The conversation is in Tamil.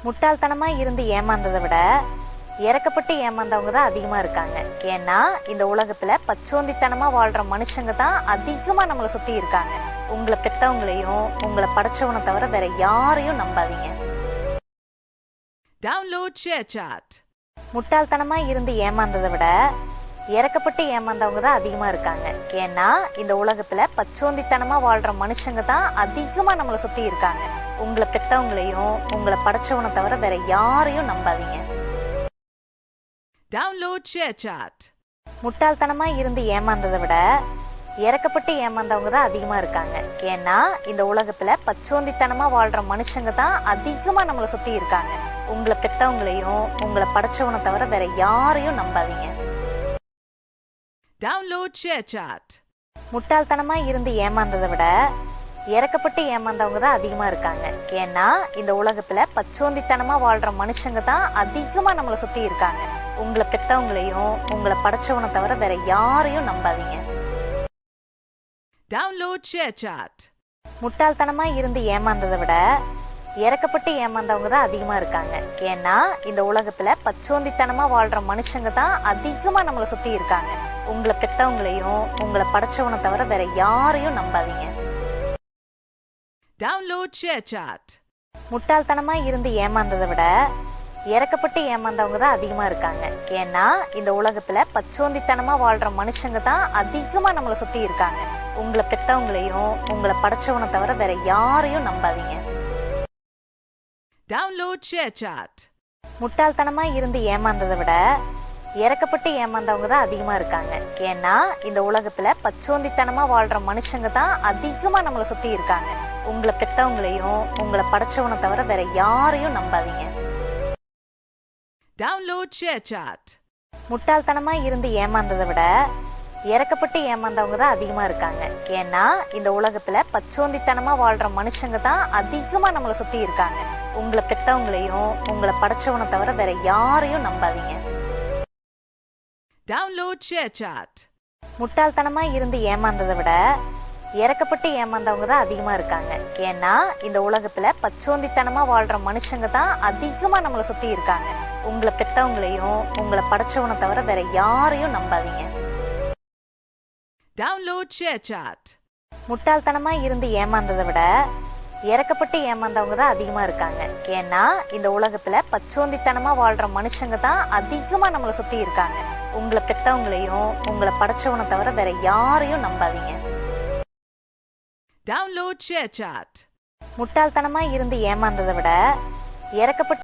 முட்டாள்தனமா இருந்து ஏமாந்ததை விட இறக்கப்பட்டு ஏமாந்தவங்க தான் அதிகமா இருக்காங்க. ஏன்னா இந்த உலகத்துல பச்சோந்தித்தனமா வாழ்ற மனுஷங்க தான் அதிகமா நம்மளை சுத்தி இருக்காங்க. உங்களை பெத்தவங்களையும் உங்களை படைச்சவனை தவிர வேற யாரையும் நம்பாதீங்க. Download ShareChat. முட்டாள்தனமா இருந்து ஏமாந்ததை விட இறக்கப்பட்டு ஏமாந்தவங்க தான் அதிகமா இருக்காங்க. ஏன்னா இந்த உலகத்துல பச்சோந்தித்தனமா வாழ்ற மனுஷங்க தான் அதிகமா நம்மளை சுத்தி இருக்காங்க. உங்களை பெத்தவங்களையும் உங்களை படைச்சவனை தவிர வேற யாரையும் நம்பாதீங்க. Download ShareChat. முட்டாள்தனமா இருந்து ஏமாந்ததை விட இறக்கப்பட்டு ஏமாந்தவங்க தான் அதிகமா இருக்காங்க. ஏன்னா இந்த உலகத்துல பச்சோந்தித்தனமா வாழ்ற மனுஷங்க தான் அதிகமா நம்மளை சுத்தி இருக்காங்க. உங்களை பெத்தவங்களையும் உங்களை படைச்சவனை தவிர வேற யாரையும் நம்பாதீங்க. Download ShareChat. முட்டாள்தனமா இருந்து ஏமாந்ததை விட இறக்கப்பட்டு ஏமாந்தவங்க தான் அதிகமா இருக்காங்க. ஏன்னா இந்த உலகத்துல பச்சோந்தித்தனமா வாழ்ற மனுஷங்க தான் அதிகமா நம்மளை சுத்தி இருக்காங்க. உங்களை பெத்தவங்களையும் உங்களை படைச்சவனை தவிர வேற யாரையும் நம்பாதீங்க. Download ShareChat. முட்டாள்தனமா இருந்து ஏமாந்ததை விட இறக்கப்பட்டு ஏமாந்தவங்க தான் அதிகமா இருக்காங்க. ஏன்னா இந்த உலகத்துல பச்சோந்தித்தனமா வாழ்ற மனுஷங்க தான் அதிகமா நம்மளை சுத்தி இருக்காங்க. உங்களை பெத்தவங்களையும் உங்களை படைச்சவனை தவிர வேற யாரையும் நம்பாதீங்க. Download ShareChat. முட்டாள்தனமா இருந்து ஏமாந்ததை விட இறக்கப்பட்டு ஏமாந்தவங்க தான் அதிகமா இருக்காங்க. ஏன்னா இந்த உலகத்துல பச்சோந்தித்தனமா வாழ்ற மனுஷங்க தான் அதிகமா நம்மளை சுத்தி இருக்காங்க. உங்களை பெத்தவங்களையும் உங்களை படைச்சவனை தவிர வேற யாரையும் நம்பாதீங்க. Download ShareChat. முட்டாள்தனமா இருந்து ஏமாந்ததை விட இறக்கப்பட்டு ஏமாந்தவங்க தான் அதிகமா இருக்காங்க. ஏன்னா இந்த உலகத்துல பச்சோந்தித்தனமா வாழ்ற மனுஷங்க தான் அதிகமா நம்மளை சுத்தி இருக்காங்க. உங்களை பெத்தவங்களையும் உங்களை படைச்சவனை தவிர வேற யாரையும் நம்பாதீங்க. Download ShareChat. முட்டாள்தனமா இருந்து ஏமாந்ததை விட இறக்கப்பட்டு ஏமாந்தவங்க தான் அதிகமா இருக்காங்க. ஏன்னா இந்த உலகத்துல பச்சோந்தித்தனமா வாழ்ற மனுஷங்க தான் அதிகமா நம்மளை சுத்தி இருக்காங்க. உங்களை பெத்தவங்களையும் உங்களை படைச்சவனை தவிர வேற யாரையும் நம்பாதீங்க. Download ShareChat. முட்டாள்தனமா இருந்து ஏமாந்ததை விட இறக்கப்பட்டு ஏமாந்தவங்க தான் அதிகமா இருக்காங்க. ஏன்னா இந்த உலகத்துல பச்சோந்தித்தனமா வாழ்ற மனுஷங்க தான் அதிகமா நம்மளை சுத்தி இருக்காங்க. உங்களை பெத்தவங்களையும் உங்களை படைச்சவனை தவிர வேற யாரையும் நம்பாதீங்க. Download ShareChat. முட்டாள்தனமா இருந்து ஏமாந்ததை விட இறக்கப்பட்டு ஏமாந்தவங்க தான் அதிகமா இருக்காங்க. ஏன்னா இந்த உலகத்துல பச்சோந்தித்தனமா வாழ்ற மனுஷங்க தான் அதிகமா நம்மளை சுத்தி இருக்காங்க. உங்களை பெத்தவங்களையும் உங்களை படைச்சவனை தவிர வேற யாரையும் நம்பாதீங்க. Download ShareChat. முட்டாள்தனமா இருந்து ஏமாந்ததை விட இறக்கப்பட்டு